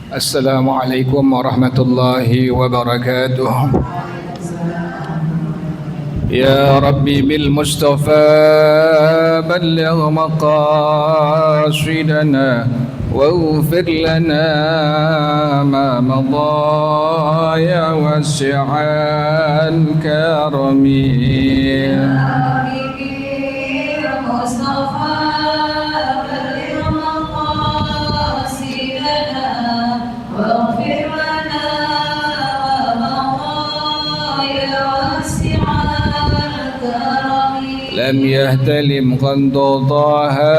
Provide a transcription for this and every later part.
Assalamualaikum warahmatullahi wabarakatuh. Ya Rabbi bil Mustafa balligh maqasidana waghfir lana ma madha ya wasi'al karami. لم يهتلم قنططها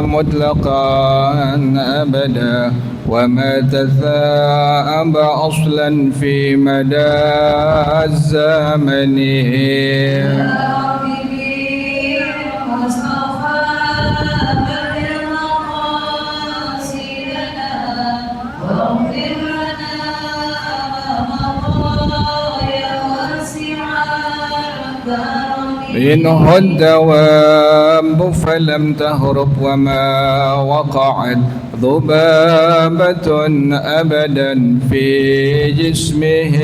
مطلقا أبدا وما تثاءب أصلا في مدى الزمن. منه الدواب فلم تهرب وما وقعت ذبابة أبدا في جسمه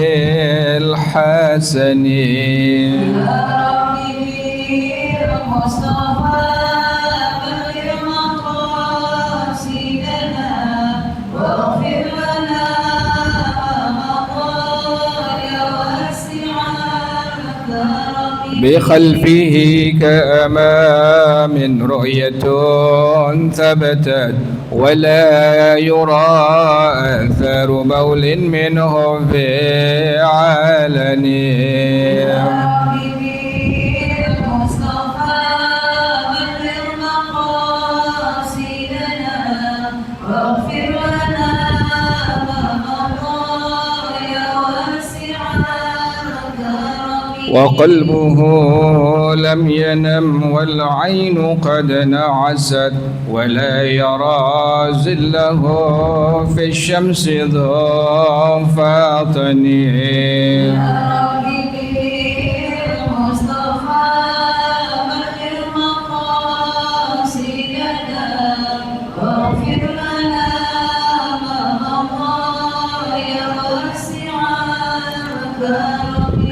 الحسن. بخلفه كأمام رؤية ثبتت ولا يرى أثر بول منه في علن. وقلبه لم ينم والعين قد نعست ولا يرى زله في الشمس ذو فاطن.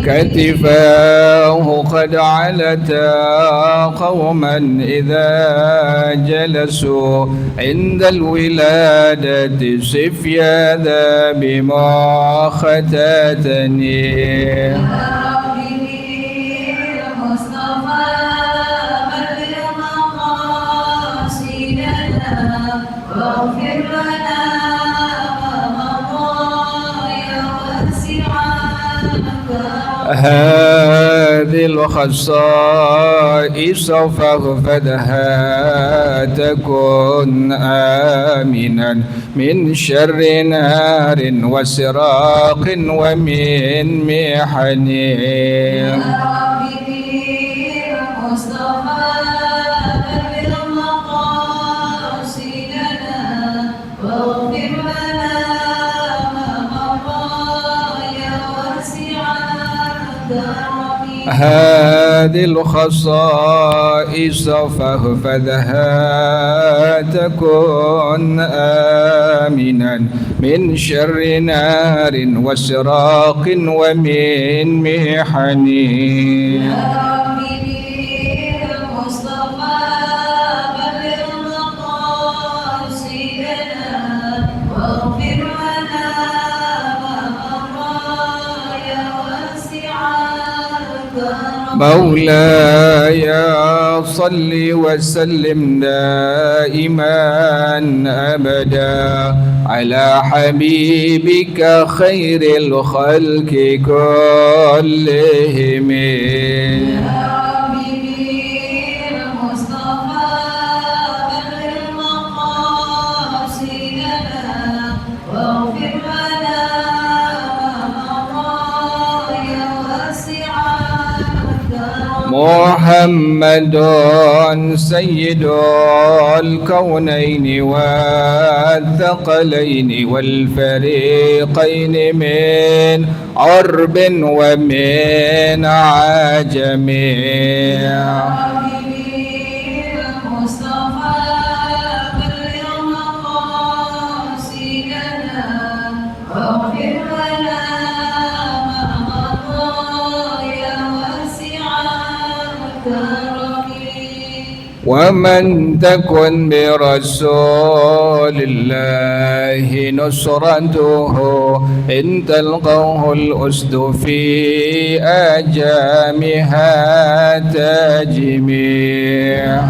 كتفاه قد علتا قوما إذا جلسوا عند الولادة سفياذا بما ختتني. هذه الخصائص فاغفدها تكن آمنا من شر نار وسراق ومن محن. هذه الخصائص فاحفظها تكن آمنا من شر نار وسراق ومن محن. مولاي صل وسلم دائما أبدا على حبيبك خير الخلق كلهم. محمد سيد الكونين والثقلين والفريقين من عرب ومن عجم. واغفر لنا ما مضى يا واسع الكرم. ومن تكن برسول الله نصرته إن تلقوه الأسد في آجامها تجميع.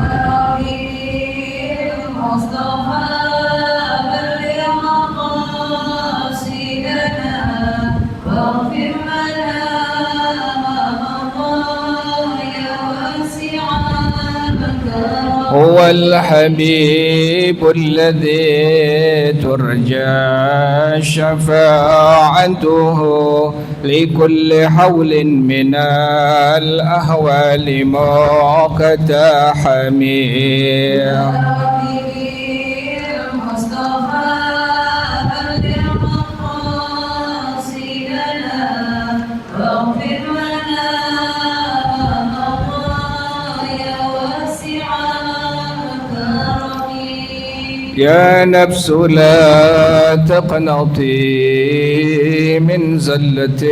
هو الحبيب الذي ترجى شفاعته لكل حول من الأهوال مقتحمين. يا نفس لا تقنطي من زلة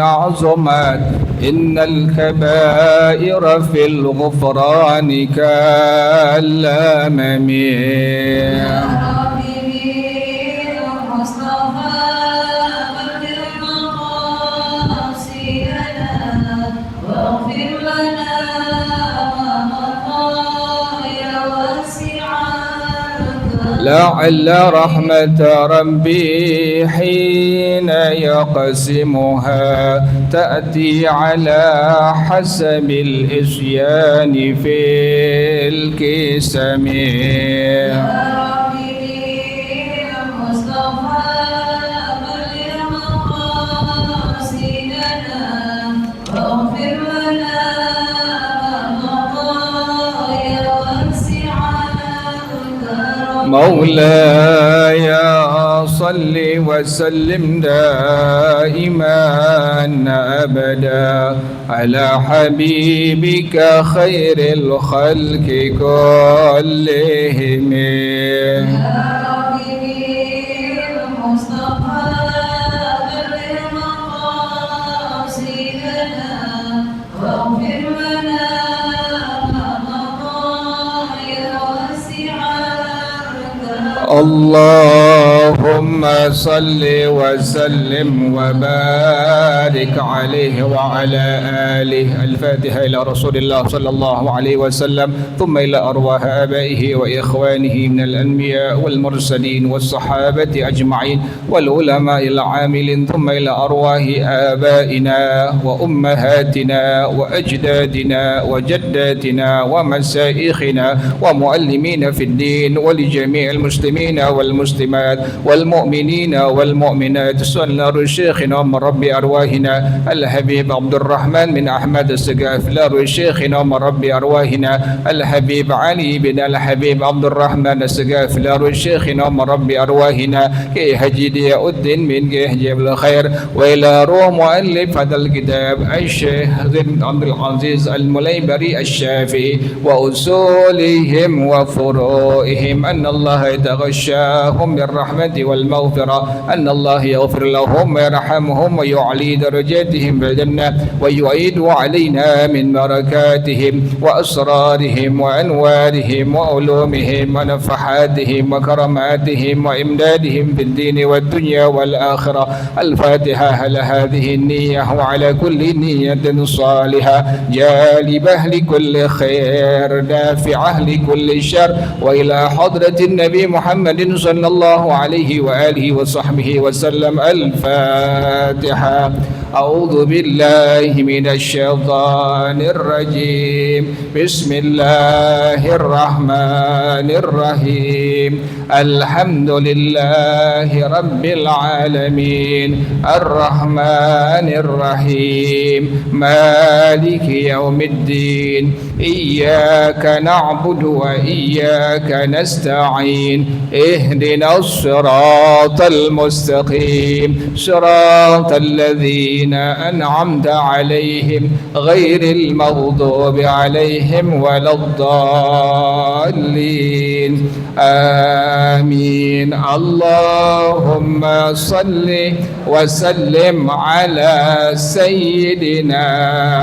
عظمت إن الكبائر في الغفران كالأمم. لعل رحمة ربي حين يقسمها تأتي على حسب الإسيان في الكسم. مولاي صل وسلم دائما أبدا على حبيبك خير الخلق كلهم. اللهم صل وسلم وبارك عليه وعلى آله. الفاتحة إلى رسول الله صلى الله عليه وسلم، ثم إلى أرواح آبائه وإخوانه من الأنبياء والمرسلين والصحابة أجمعين والعلماء العاملين، ثم إلى أرواح آبائنا وأمهاتنا وأجدادنا وجداتنا ومشايخنا ومعلمين في الدين ولجميع المسلمين والمسلمات والمؤمنين والمؤمنات. صلى شيخنا مربي أرواحنا الحبيب عبد الرحمن بن أحمد السقاف، شيخنا مربي أرواحنا الحبيب علي بن الحبيب عبد الرحمن السقاف، شيخنا مربي أرواحنا كي هجيدي الدين من جيب الخير. وإلى روح مؤلف هذا الكتاب الشيخ عبد العزيز المليبري الشافعي وأصولهم وفروعهم أن الله يتغشاهم بالرحمة والمغفرة، أن الله يغفر لهم ويرحمهم ويعلي درجاتهم في الجنة ويعيد علينا من بركاتهم وأسرارهم وأنوارهم وعلومهم ونفحاتهم وكراماتهم وإمدادهم في الدين والدنيا والآخرة. الفاتحة على هذه النية وعلى كل نية صالحة جالبة لكل خير دافعة لكل شر. وإلى حضرة النبي محمد صلى الله عليه وآله وصحبه وسلم. الفاتحة. أعوذ بالله من الشيطان الرجيم. بسم الله الرحمن الرحيم. الحمد لله رب العالمين الرحمن الرحيم مالك يوم الدين. إياك نعبد وإياك نستعين. اهدنا الصراط المستقيم صراط الذين أنعمت عليهم غير المغضوب عليهم ولا الضالين آمين. اللهم صل وسلم على سيدنا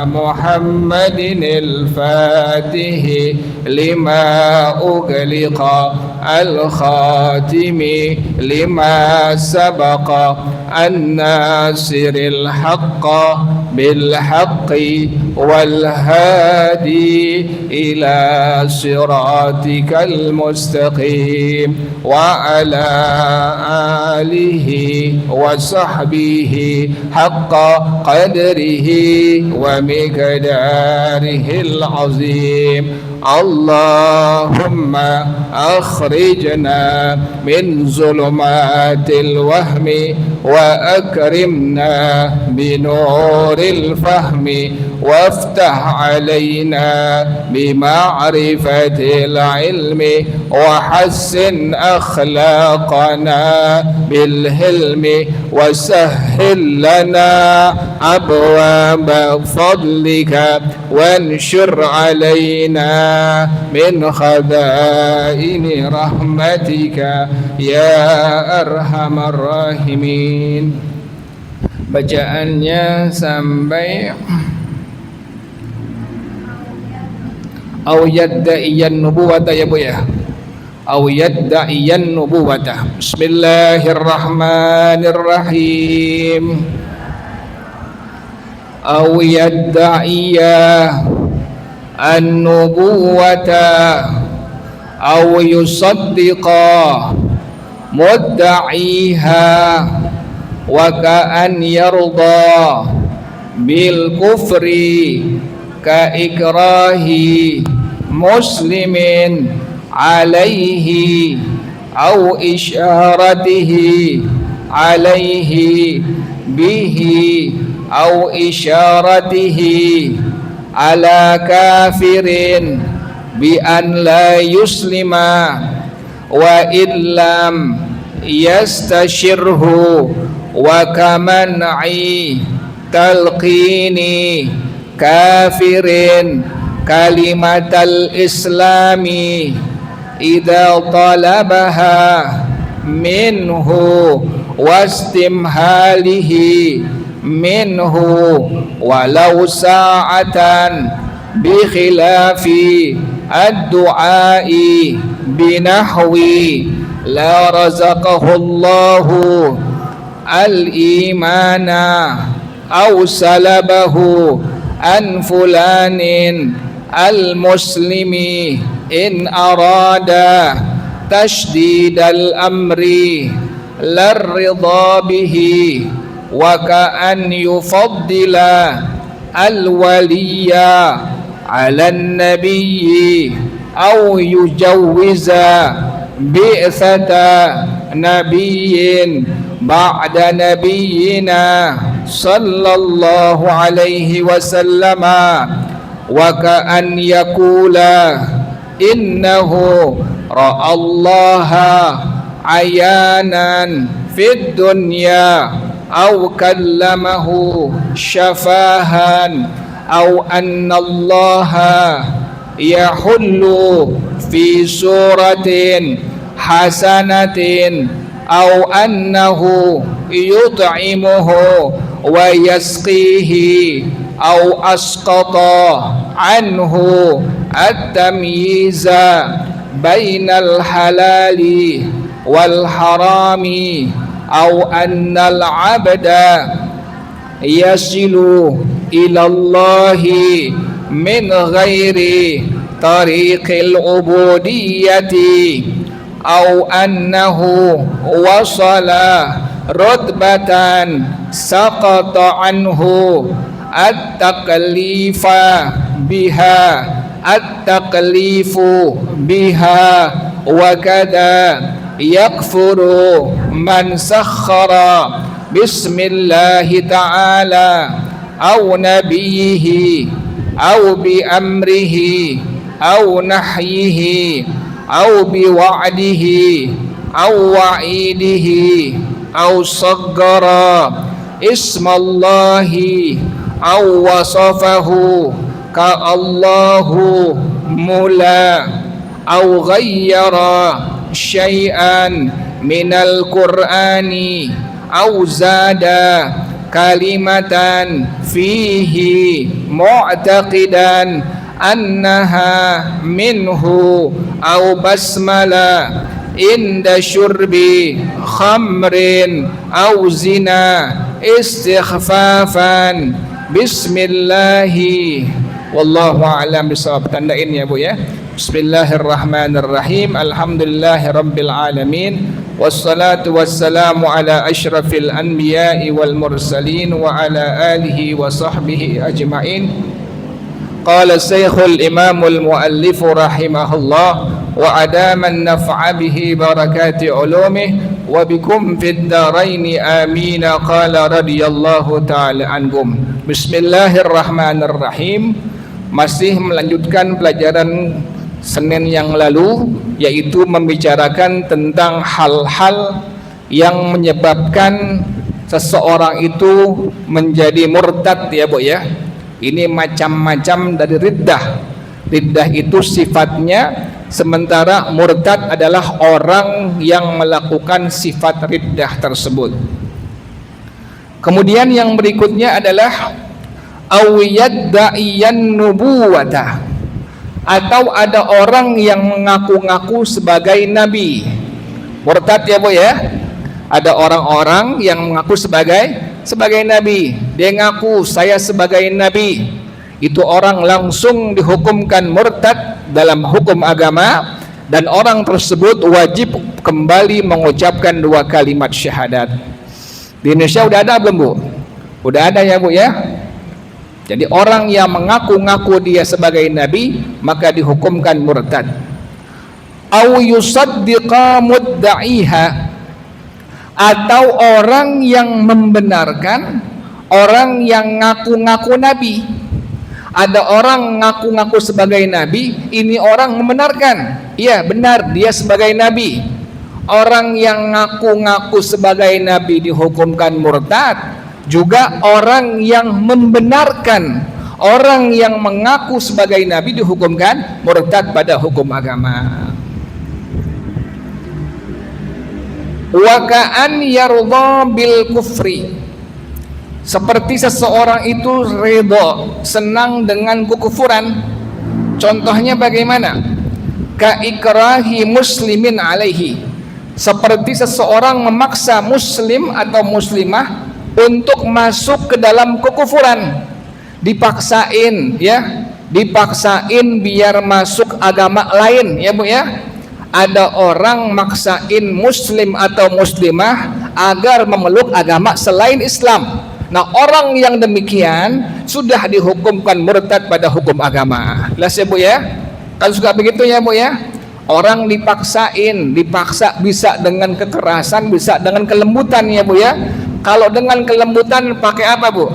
محمد الفاتح لما أغلق الخاتم لما سبق الناصر الحق بالحق والهادي إلى صراطك المستقيم وعلى آله وصحبه حق قدره ومقداره العظيم. اللهم أخرجنا من ظلمات الوهم وأكرمنا بنور الفهم وافتح علينا بمعرفة العلم وحسن أخلاقنا بالحلم وسهل لنا أبواب فضلك وانشر علينا من خزائن رحمتك يا أرحم الراحمين. Bacaannya sampai au yadda'iyan nubuwata ya Bu ya. Au yadda'iyan nubuwata. Bismillahirrahmanirrahim. Au yadda'iya an-nubuwata au yusaddiqa mudda'iha wa ka'an yarda bil kufri ka ikrahi muslimin alaihi au isyaratihi alaihi bihi au isyaratihi ala kafirin bi an la yuslima wa illam yastashirhu wa kaman'i talqini kafirin kalimatal islami idza talabaha minhu wastimhalihi minhu walau sa'atan bi khilafi ad-du'ai binahwi la razaqahu Allahu al-imana aw salabahu an fulanin al-muslimi in arada tashdid al-amri larridha bihi wa ka'an yufaddila al-waliya ala an-nabiyyi aw yujawwiza bi'thata nabiyyin ba'da nabiyyina sallallahu alaihi wasallam wa ka'an yaqula innahu ra'allaha ayanan fid dunya aw kallamahu syafahan aw annallaha yahullu fi suratin hasanatin aw annahu yut'imuhu wa yasqihi aw asqata anhu at-tamyiza bainal halali wal harami aw annal abda yasilu ilallahi min ghairi tariqil ubudiyyati aw annahu wasala rutbatan saqata anhu at-taklifa biha at-taklifu biha wa kada yakfuru man sakhara bismillahi ta'ala aw nabiyhi aw bi amrihi aw nahyihi aw bi wa'dihi أو وعيده أو صغر اسم الله أو وصفه كالله مولى أو غير شيئا من القرآن أو زاد كلمة فيه معتقدا أنها منه أو بسملة عند شرب خمر أو زنا استخفافا بسم الله والله أعلم بالصواب. Tandain ya Bu ya. Bismillahirrahmanirrahim. Alhamdulillahi rabbil alamin. Wassalatu wassalamu ala asyrafil anbiya'i wal mursalin wa ala alihi wa sahbihi ajma'in. Qala Syekhul Imamul Muallif rahimahullah wa adaman naf'a bihi barakati ulumih wa bikum fid daraini amin. Qala radhiyallahu ta'ala anhum. Bismillahirrahmanirrahim. Masih melanjutkan pelajaran Senin yang lalu, yaitu membicarakan tentang hal-hal yang menyebabkan seseorang itu menjadi murtad ya Bu ya. Ini macam-macam dari riddah. Riddah itu sifatnya, sementara murtad adalah orang yang melakukan sifat riddah tersebut. Kemudian yang berikutnya adalah awiyadda'iyan nubuwata, atau ada orang yang mengaku-ngaku sebagai nabi. Murtad ya Bu ya. Ada orang-orang yang mengaku sebagai nabi. Dia ngaku saya sebagai nabi. Itu orang langsung dihukumkan murtad dalam hukum agama, dan orang tersebut wajib kembali mengucapkan 2 kalimat syahadat. Di Indonesia udah ada belum Bu? Udah ada ya Bu ya. Jadi orang yang mengaku-ngaku dia sebagai nabi maka dihukumkan murtad. Au yusaddiqa mudda'iha, atau orang yang membenarkan orang yang ngaku-ngaku nabi. Ada orang ngaku-ngaku sebagai nabi, ini orang membenarkan, iya benar dia sebagai nabi. Orang yang ngaku-ngaku sebagai nabi dihukumkan murtad. Juga orang yang membenarkan orang yang mengaku sebagai nabi dihukumkan murtad pada hukum agama. Wa ka'an yardha bil kufri, seperti seseorang itu ridha, senang dengan kekufuran. Contohnya bagaimana? Ka ikrahi muslimin alaihi, seperti seseorang memaksa muslim atau muslimah untuk masuk ke dalam kekufuran. Dipaksain ya, dipaksain biar masuk agama lain ya Bu ya. Ada orang maksain muslim atau muslimah agar memeluk agama selain Islam. Nah orang yang demikian sudah dihukumkan murtad pada hukum agama. Jelas ya Bu ya. Kan suka begitu ya Bu ya. Orang dipaksain, dipaksa bisa dengan kekerasan, bisa dengan kelembutan ya Bu ya. Kalau dengan kelembutan pakai apa Bu?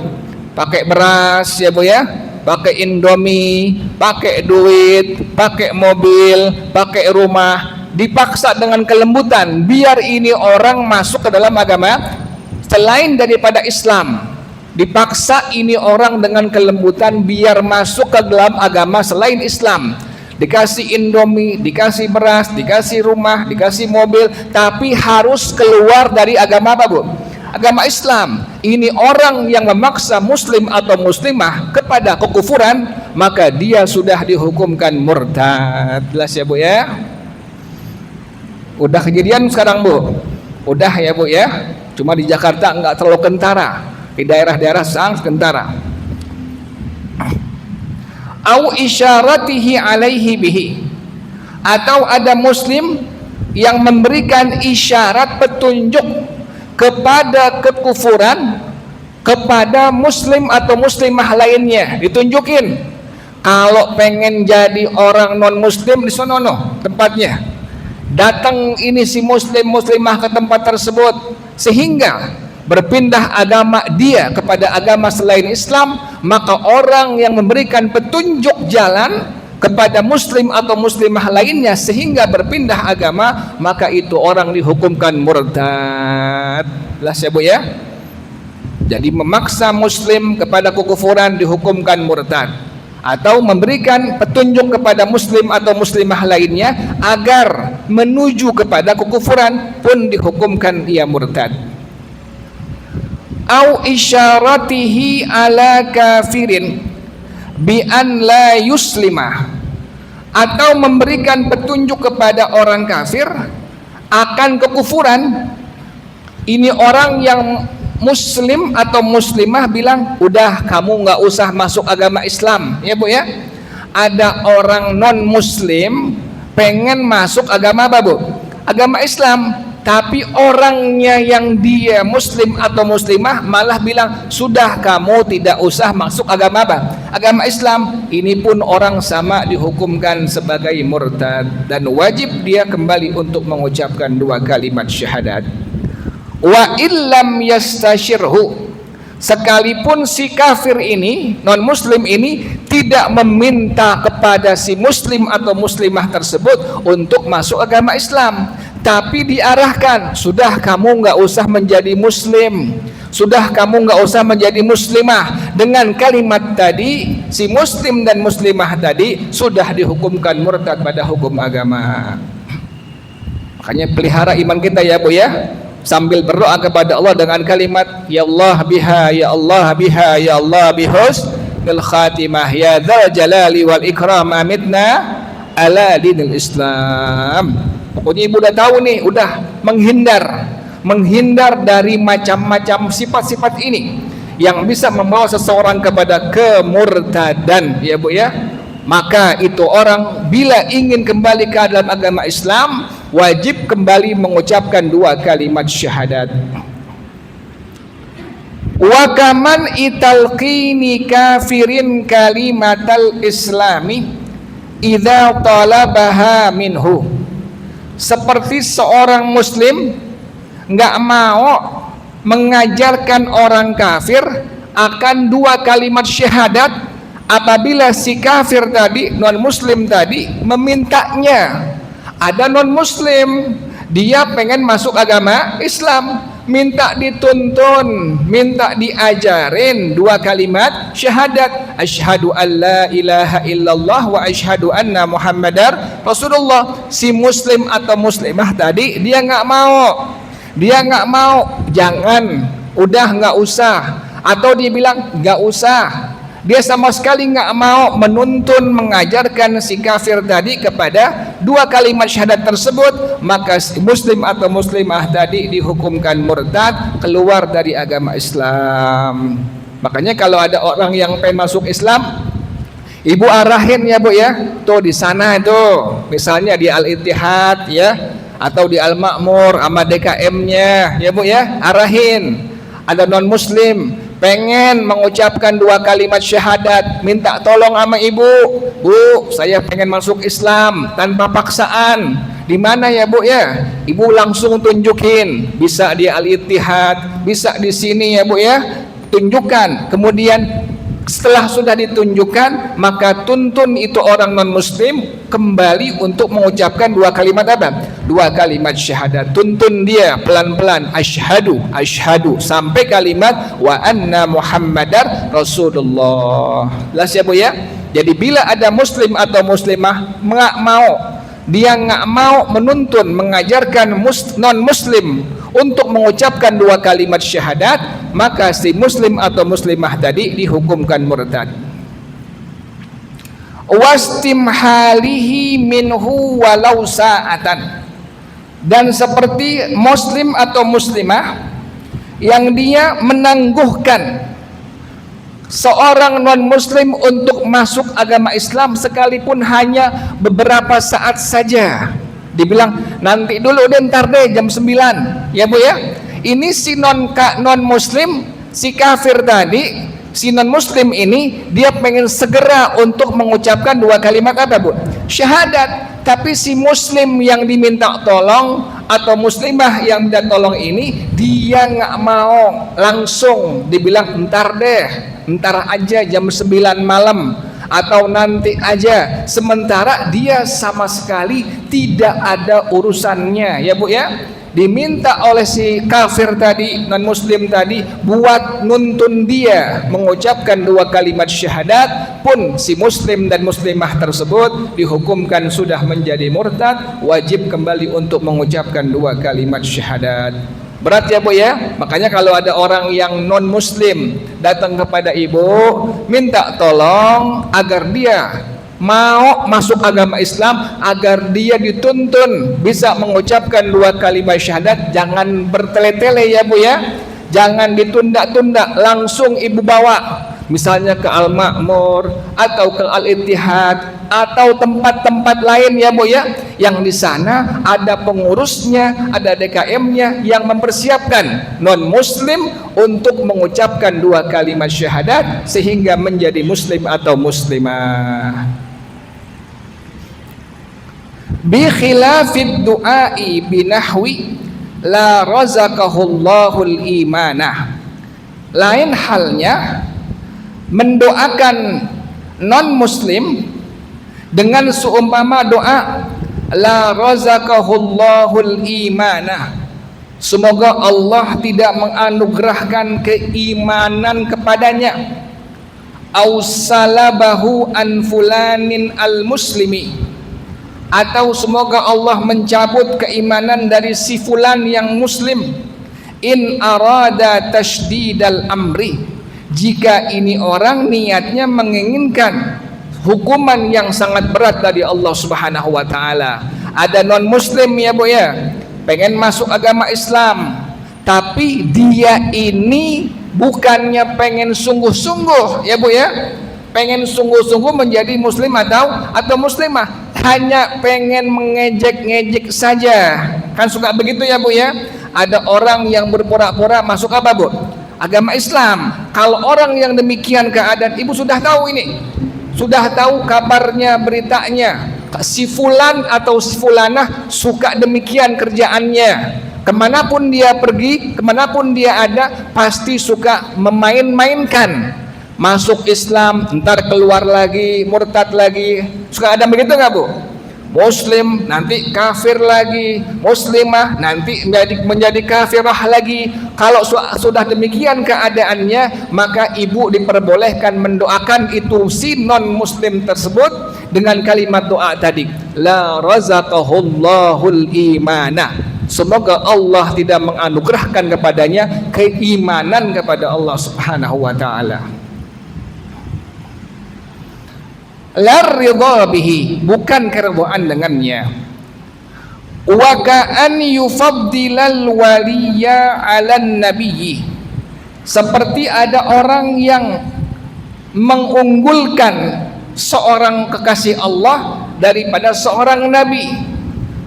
Pakai beras ya Bu ya, pakai Indomie, pakai duit, pakai mobil, pakai rumah. Dipaksa dengan kelembutan biar ini orang masuk ke dalam agama selain daripada Islam. Dipaksa ini orang dengan kelembutan biar masuk ke dalam agama selain Islam. Dikasih Indomie, dikasih beras, dikasih rumah, dikasih mobil, tapi harus keluar dari agama apa Bu? Agama Islam. Ini orang yang memaksa muslim atau muslimah kepada kekufuran, maka dia sudah dihukumkan murtad. Jelas ya Bu ya. Udah kejadian sekarang Bu? Udah ya Bu ya. Cuma di Jakarta enggak terlalu kentara, di daerah-daerah sangat kentara. Au isyaratihi alaihi bihi, atau ada muslim yang memberikan isyarat petunjuk kepada kekufuran kepada muslim atau muslimah lainnya. Ditunjukin kalau pengen jadi orang non muslim di sonono tempatnya, datang ini si muslim muslimah ke tempat tersebut, sehingga berpindah agama dia kepada agama selain Islam. Maka orang yang memberikan petunjuk jalan kepada muslim atau muslimah lainnya sehingga berpindah agama, maka itu orang dihukumkan murtad. Jelas ya Bu ya? Jadi memaksa muslim kepada kekufuran dihukumkan murtad, atau memberikan petunjuk kepada muslim atau muslimah lainnya agar menuju kepada kekufuran pun dihukumkan ia murtad. Au isyaratihi ala kafirin bi an la yuslimah, atau memberikan petunjuk kepada orang kafir akan kekufuran. Ini orang yang muslim atau muslimah bilang, udah kamu nggak usah masuk agama Islam ya Bu ya. Ada orang non muslim pengen masuk agama apa Bu? Agama Islam, tapi orangnya yang dia muslim atau muslimah malah bilang, sudah kamu tidak usah masuk agama apa? Agama Islam. Ini pun orang sama dihukumkan sebagai murtad dan wajib dia kembali untuk mengucapkan 2 kalimat syahadat. Wa illam yastashirhu, sekalipun si kafir ini, non muslim ini tidak meminta kepada si muslim atau muslimah tersebut untuk masuk agama Islam, tapi diarahkan, sudah kamu nggak usah menjadi muslim, sudah kamu nggak usah menjadi muslimah. Dengan kalimat tadi, si muslim dan muslimah tadi sudah dihukumkan murtad pada hukum agama. Makanya pelihara iman kita ya Bu ya, sambil berdoa kepada Allah dengan kalimat ya Allah biha, ya Allah biha, ya Allah bihusnil khatimah, ya dzal jalali wal ikram amitna ala dinil Islam. Pokoknya ibu udah tahu nih, udah menghindar dari macam-macam sifat-sifat ini yang bisa membawa seseorang kepada kemurtadan ya Bu ya. Maka itu orang bila ingin kembali ke dalam agama Islam wajib kembali mengucapkan 2 kalimat syahadat. Wa kaman italqini kafirin kalimatal islami idza talabaha minhu, seperti seorang muslim nggak mau mengajarkan orang kafir akan 2 kalimat syahadat apabila si kafir tadi, non muslim tadi memintanya. Ada non muslim dia pengen masuk agama Islam, minta dituntun, minta diajarin 2 kalimat syahadat, asyhadu an la ilaha illallah wa asyhadu anna muhammadar rasulullah. Si muslim atau muslimah tadi dia nggak mau, jangan, udah nggak usah, atau dia bilang nggak usah. Dia sama sekali nggak mau menuntun, mengajarkan si kafir tadi kepada 2 kalimat syahadat tersebut, maka si muslim atau muslimah tadi dihukumkan murtad, keluar dari agama Islam. Makanya kalau ada orang yang pengen masuk Islam, ibu arahin ya Bu ya, tuh di sana itu, misalnya di Al-Ittihad ya, atau di Al-Ma'mur sama DKM-nya ya Bu ya, arahin. Ada non muslim pengen mengucapkan 2 kalimat syahadat, minta tolong sama ibu, Bu, saya pengen masuk Islam tanpa paksaan. Di mana ya Bu ya? Ibu langsung tunjukin, bisa di Al-Ittihad, bisa di sini ya Bu ya, tunjukkan. Kemudian setelah sudah ditunjukkan, maka tuntun itu orang non muslim kembali untuk mengucapkan 2 kalimat apa? 2 kalimat syahadat. Tuntun dia pelan-pelan, asyhadu sampai kalimat wa anna muhammadar rasulullah. Jelas ya Bu ya? Jadi bila ada muslim atau muslimah dia nggak mau menuntun, mengajarkan non muslim untuk mengucapkan 2 kalimat syahadat, maka si muslim atau muslimah tadi dihukumkan murtad. Wastimhalihi minhu walau sa'atan, dan seperti muslim atau muslimah yang dia menangguhkan seorang non muslim untuk masuk agama Islam sekalipun hanya beberapa saat saja. Dibilang nanti dulu deh, ntar deh jam 9 ya Bu ya. Ini si non muslim, si kafir tadi, si non muslim ini dia pengen segera untuk mengucapkan 2 kalimat apa Bu? Syahadat. Tapi si muslim yang diminta tolong atau muslimah yang minta tolong ini dia nggak mau, langsung dibilang ntar deh, ntar aja jam 9 malam, atau nanti aja, sementara dia sama sekali tidak ada urusannya, ya Bu ya. Diminta oleh si kafir tadi, non muslim tadi, buat nuntun dia mengucapkan 2 kalimat syahadat, pun si muslim dan muslimah tersebut dihukumkan sudah menjadi murtad, wajib kembali untuk mengucapkan 2 kalimat syahadat. Berat ya Bu ya. Makanya kalau ada orang yang non muslim datang kepada ibu minta tolong agar dia mau masuk agama Islam, agar dia dituntun bisa mengucapkan 2 kalimat syahadat, jangan bertele-tele ya Bu ya. Jangan ditunda-tunda, langsung ibu bawa misalnya ke Al-Ma'mur atau ke Al-Ittihad atau tempat-tempat lain ya Bu ya, yang di sana ada pengurusnya, ada DKM-nya yang mempersiapkan non muslim untuk mengucapkan 2 kalimat syahadat sehingga menjadi muslim atau muslimah. Bi khilafid du'ai binahwi la razaqahullahul imanah. Lain halnya mendoakan non muslim dengan seumpama doa la razaqahullahul imanah, semoga Allah tidak menganugerahkan keimanan kepadanya, au salabahu an fulanin al muslimi, atau semoga Allah mencabut keimanan dari si fulan yang muslim, in arada tasydidal amri, jika ini orang niatnya menginginkan hukuman yang sangat berat dari Allah Subhanahu wa taala. Ada non muslim ya Bu ya, pengen masuk agama Islam, tapi dia ini bukannya pengen sungguh-sungguh ya Bu ya, pengen sungguh-sungguh menjadi muslim atau muslimah, hanya pengen mengejek-ngejek saja. Kan suka begitu ya Bu ya. Ada orang yang berpura-pura masuk apa Bu? Agama Islam. Kalau orang yang demikian keadaan, ibu sudah tahu ini, sudah tahu kabarnya, beritanya, si fulan atau si fulanah suka demikian kerjaannya. Kemanapun dia pergi, kemanapun dia ada, pasti suka memain-mainkan. Masuk Islam, ntar keluar lagi, murtad lagi. Suka ada begitu nggak Bu? Muslim nanti kafir lagi, muslimah nanti menjadi kafirah lagi. Kalau sudah demikian keadaannya, maka ibu diperbolehkan mendoakan itu si non muslim tersebut dengan kalimat doa tadi, la razaqahullahul imanah, semoga Allah tidak menganugerahkan kepadanya keimanan kepada Allah Subhanahu wa taala. Lar ridha bihi, bukan keridhaan dengannya. Wa ka'an yufaddilal waliya 'alan nabiyyi, seperti ada orang yang mengunggulkan seorang kekasih Allah daripada seorang nabi.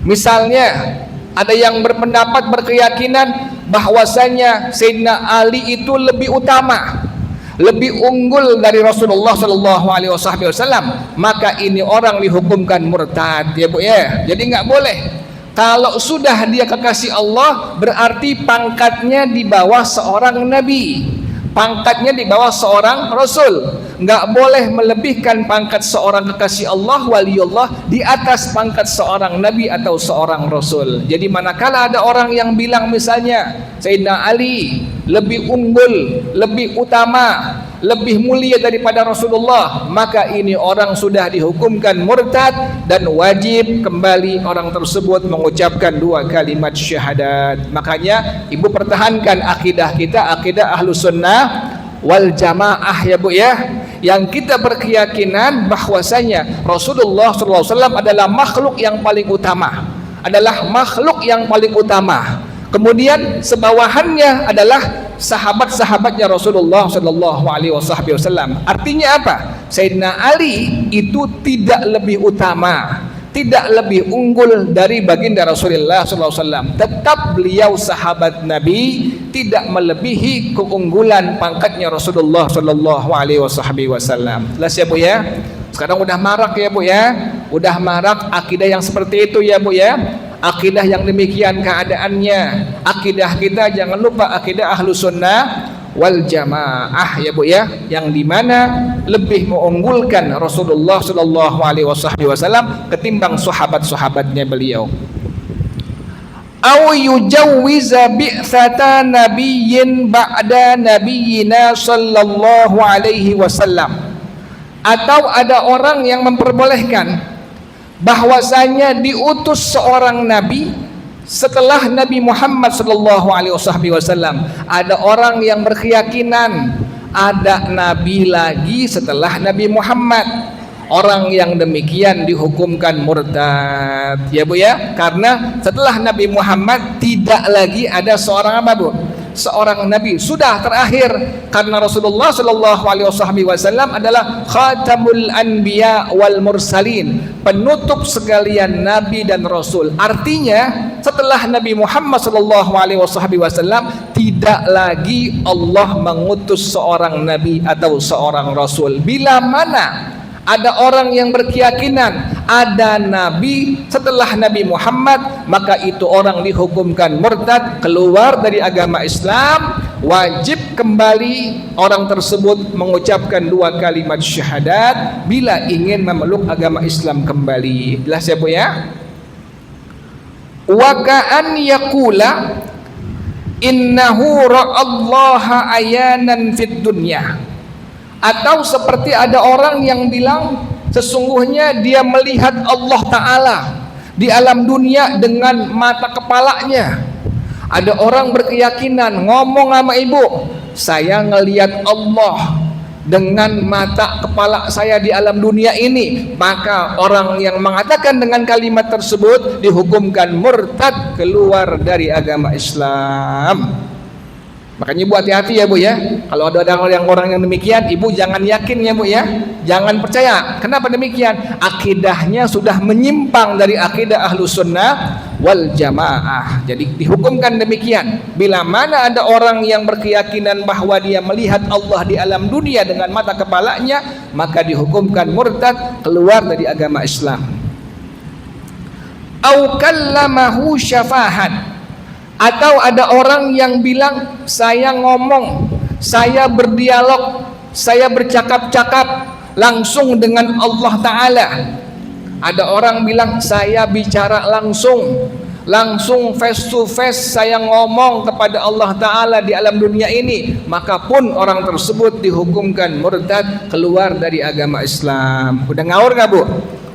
Misalnya ada yang berpendapat, berkeyakinan bahwasanya Sayyidina Ali itu lebih utama, lebih unggul dari Rasulullah Shallallahu Alaihi Wasallam, maka ini orang dihukumkan murtad ya Bu ya. Jadi nggak boleh. Kalau sudah dia kekasih Allah, berarti pangkatnya di bawah seorang nabi, pangkatnya di bawah seorang rasul. Nggak boleh melebihkan pangkat seorang kekasih Allah, waliullah, di atas pangkat seorang nabi atau seorang rasul. Jadi manakala ada orang yang bilang misalnya Sayyidina Ali lebih unggul, lebih utama, lebih mulia daripada Rasulullah, maka ini orang sudah dihukumkan murtad dan wajib kembali orang tersebut mengucapkan 2 kalimat syahadat. Makanya ibu pertahankan akidah kita, akidah Ahlus Sunnah wal Jamaah ya Bu ya, yang kita berkeyakinan bahwasanya Rasulullah SAW adalah makhluk yang paling utama, adalah makhluk yang paling utama. Kemudian sebawahannya adalah sahabat-sahabatnya Rasulullah Shallallahu Alaihi Wasallam. Artinya apa? Sayyidina Ali itu tidak lebih utama, tidak lebih unggul dari baginda Rasulullah SAW. Tetap beliau sahabat Nabi, tidak melebihi keunggulan pangkatnya Rasulullah Shallallahu Alaihi Wasallam. Jelas ya Bu ya? Sekarang udah marak ya Bu ya, udah marak akidah yang seperti itu ya Bu ya. Akidah yang demikian keadaannya. Akidah kita jangan lupa akidah Ahlus Sunnah wal Jamaah ya Bu ya, yang dimana lebih mengunggulkan Rasulullah Shallallahu Alaihi Wasallam ketimbang sahabat-sahabatnya beliau. Au yujawwiza bi'tsata nabiyyin ba'da nabiyyina sallallahu alaihi wasallam, atau ada orang yang memperbolehkan bahwasanya diutus seorang nabi setelah Nabi Muhammad sallallahu alaihi wasallam. Ada orang yang berkeyakinan ada nabi lagi setelah Nabi Muhammad. Orang yang demikian dihukumkan murtad, ya Bu ya, karena setelah Nabi Muhammad tidak lagi ada seorang apa Bu? Seorang nabi, sudah terakhir, karena Rasulullah Shallallahu Alaihi Wasallam adalah khatamul anbiya wal mursalin, penutup sekalian nabi dan rasul. Artinya setelah Nabi Muhammad Shallallahu Alaihi Wasallam tidak lagi Allah mengutus seorang nabi atau seorang rasul. Bila mana ada orang yang berkeyakinan ada nabi setelah Nabi Muhammad, maka itu orang dihukumkan murtad, keluar dari agama Islam. Wajib kembali orang tersebut mengucapkan 2 kalimat syahadat bila ingin memeluk agama Islam kembali. Jelas ya Bu ya? Wa ka'an yaqula innahu ra'allaha ayanan fid dunya, atau seperti ada orang yang bilang sesungguhnya dia melihat Allah Ta'ala di alam dunia dengan mata kepalanya. Ada orang berkeyakinan ngomong sama ibu, saya ngelihat Allah dengan mata kepala saya di alam dunia ini, maka orang yang mengatakan dengan kalimat tersebut dihukumkan murtad, keluar dari agama Islam. Makanya Ibu hati-hati ya Bu ya. Kalau ada orang yang demikian, Ibu jangan yakin ya Bu ya. Jangan percaya. Kenapa demikian? Akidahnya sudah menyimpang dari akidah Ahlus Sunnah wal Jamaah. Jadi dihukumkan demikian. Bila mana ada orang yang berkeyakinan bahwa dia melihat Allah di alam dunia dengan mata kepalanya, maka dihukumkan murtad, keluar dari agama Islam. Au kallamahu syafahan, atau ada orang yang bilang saya ngomong, saya berdialog, saya bercakap-cakap langsung dengan Allah Ta'ala. Ada orang bilang saya bicara langsung face to face, saya ngomong kepada Allah Ta'ala di alam dunia ini, maka pun orang tersebut dihukumkan murtad, keluar dari agama Islam. Udah ngawur gak Bu?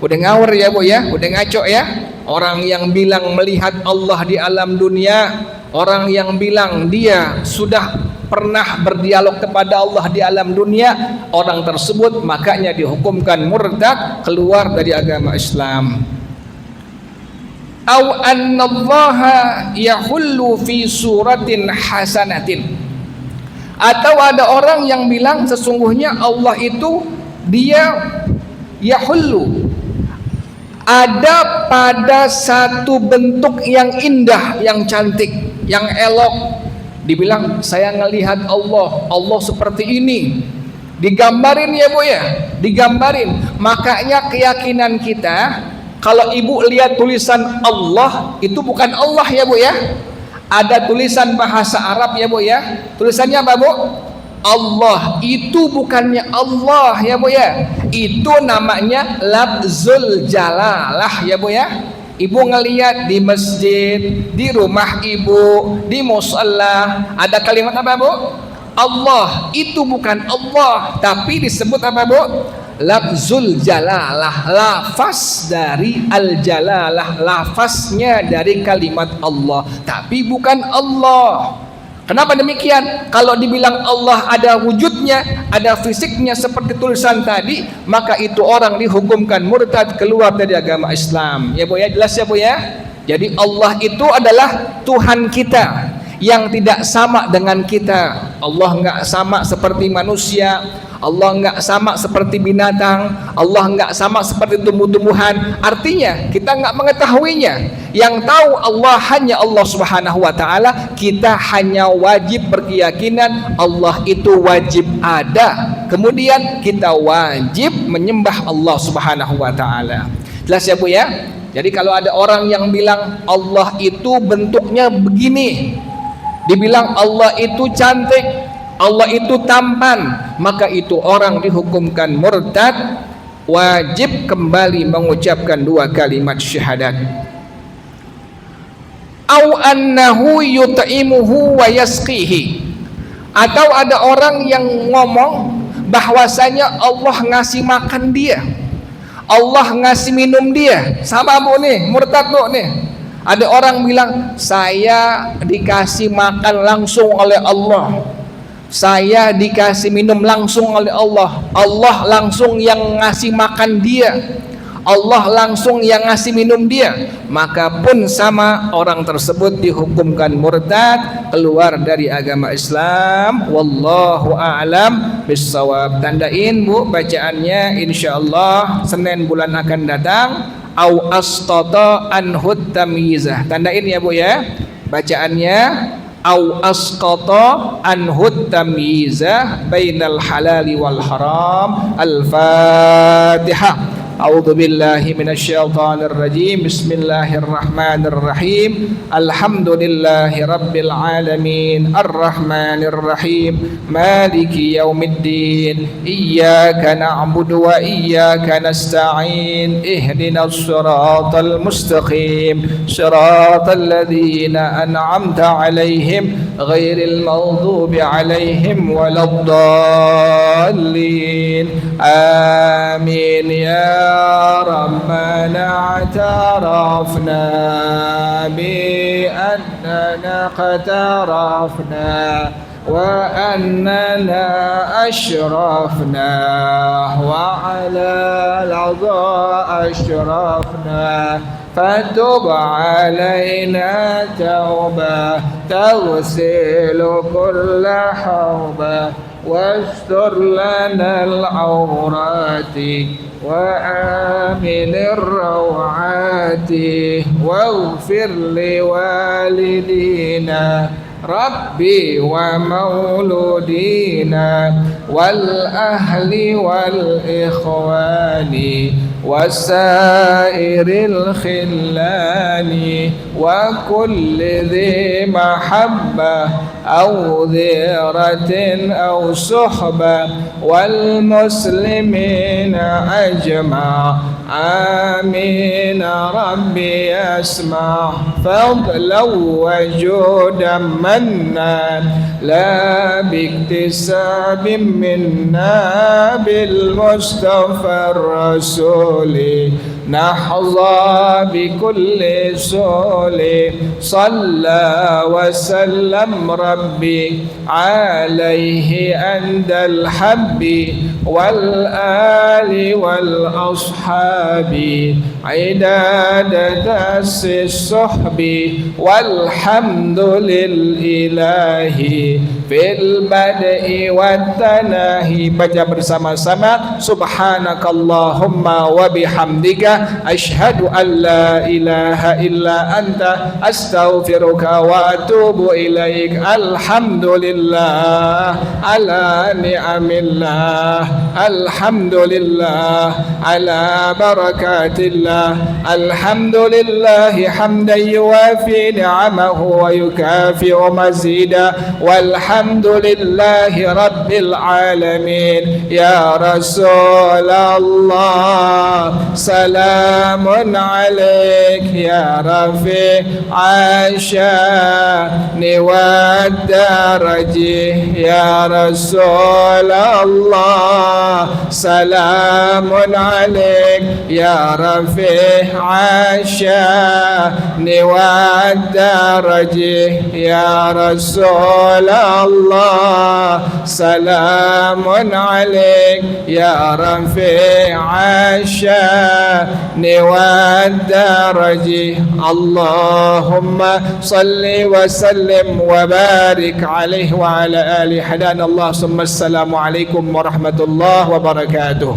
Udah ngawur ya Bu ya? Udah ngaco ya? Orang yang bilang melihat Allah di alam dunia, orang yang bilang dia sudah pernah berdialog kepada Allah di alam dunia, orang tersebut makanya dihukumkan murtad, keluar dari agama Islam. Au annallaha yahullu fi suratin hasanatin, atau ada orang yang bilang sesungguhnya Allah itu dia yahullu, ada pada satu bentuk yang indah, yang cantik, yang elok. Dibilang saya ngelihat Allah seperti ini, digambarin ya Bu ya, digambarin. Makanya keyakinan kita, kalau Ibu lihat tulisan Allah, itu bukan Allah ya Bu ya. Ada tulisan bahasa Arab ya Bu ya, tulisannya apa Bu? Allah, itu bukannya Allah ya Bu ya, itu namanya lafzul jalalah ya Bu ya. Ibu ngelihat di masjid, di rumah Ibu, di musalla, ada kalimat apa Bu? Allah, itu bukan Allah, tapi disebut apa Bu? Lafzul jalalah, lafaz dari al-jalalah, lafaznya dari kalimat Allah, tapi bukan Allah. Kenapa demikian? Kalau dibilang Allah ada wujudnya, ada fisiknya seperti tulisan tadi, maka itu orang dihukumkan murtad, keluar dari agama Islam. Ya Bu ya, jelas ya Bu ya. Jadi Allah itu adalah Tuhan kita yang tidak sama dengan kita. Allah enggak sama seperti manusia, Allah enggak sama seperti binatang, Allah enggak sama seperti tumbuh-tumbuhan. Artinya kita enggak mengetahuinya. Yang tahu Allah hanya Allah Subhanahu wa Ta'ala. Kita hanya wajib berkeyakinan Allah itu wajib ada, kemudian kita wajib menyembah Allah Subhanahu wa Ta'ala. Jelas ya Bu ya. Jadi kalau ada orang yang bilang Allah itu bentuknya begini, dibilang Allah itu cantik, Allah itu tampan, maka itu orang dihukumkan murtad, wajib kembali mengucapkan 2 kalimat syahadat. Au annahu yut'imuhu wa yasqihi, atau ada orang yang ngomong bahwasanya Allah ngasih makan dia, Allah ngasih minum dia. Sama bu nih, murtad bu nih. Ada orang bilang, saya dikasih makan langsung oleh Allah, saya dikasih minum langsung oleh Allah, Allah langsung yang ngasih makan dia, Allah langsung yang ngasih minum dia. Maka pun sama, orang tersebut dihukumkan murtad, keluar dari agama Islam. Wallahu a'lam bissawab. Tandain bu bacaannya, insyaallah Senin bulan akan datang. Au asqata anhu tamyizah. Tandain ya bu ya, bacaannya au asqata anhu tamyizah bainal halali wal haram. Al-Fatihah. A'udzu billahi minasyaitonir rajim. Bismillahirrahmanirrahim. Alhamdulillahi rabbil alamin. Arrahmanir rahim. Maliki yaumiddin. Iyyaka na'budu wa iyyaka nasta'in. Ihdinas siratal mustaqim. Siratal ladzina an'amta 'alaihim ghairil maghdubi 'alaihim waladdallin. Amin ya ربنا اعترفنا بأننا اقترفنا وأننا أشرفنا وعلى العظى أشرفنا فتب علينا توبة تغسل كل حوبة واستر لنا العورات وآمن الروعات واغفر لوالدينا ربي ومولودينا والأهل والإخوان وسائر الخلان وكل ذي محبة أو ذرة أو صحبة والمسلمين أجمع. آمين ربي أسمع فضلا وجودا منا لا باكتساب منا بالمصطفى الرسول نحظى بكل سول. صلى وسلم ربي عليه عند الحب والآل والأصحاب عداد دس الصحب والحمد لله في البدء والتناهي. Baca bersama-sama, subhanakallahumma wa bihamdika asyhadu an la ilaha illa anta astaghfiruka wa atubu ilaik. Alhamdulillah ala ni'amillah, alhamdulillah ala barakatillah, alhamdulillah hamdan yuwafi ni'amahu wa yukafi'u mazida, walhamdulillahi rabbil alamin. Ya Rasulullah salamun alaik ya rafi' asyani wad darajih. Ya Rasulullah salamun alaik ya rafi' asyani wad darajih. Ya Rasulullah salamun alaik ya rafi' asyani wad darajih. Allahumma salli wa sallim wa barik alaihi wa ala alihi. Hadanallah summa assalamu alaikum warahmatullahi wabarakatuh.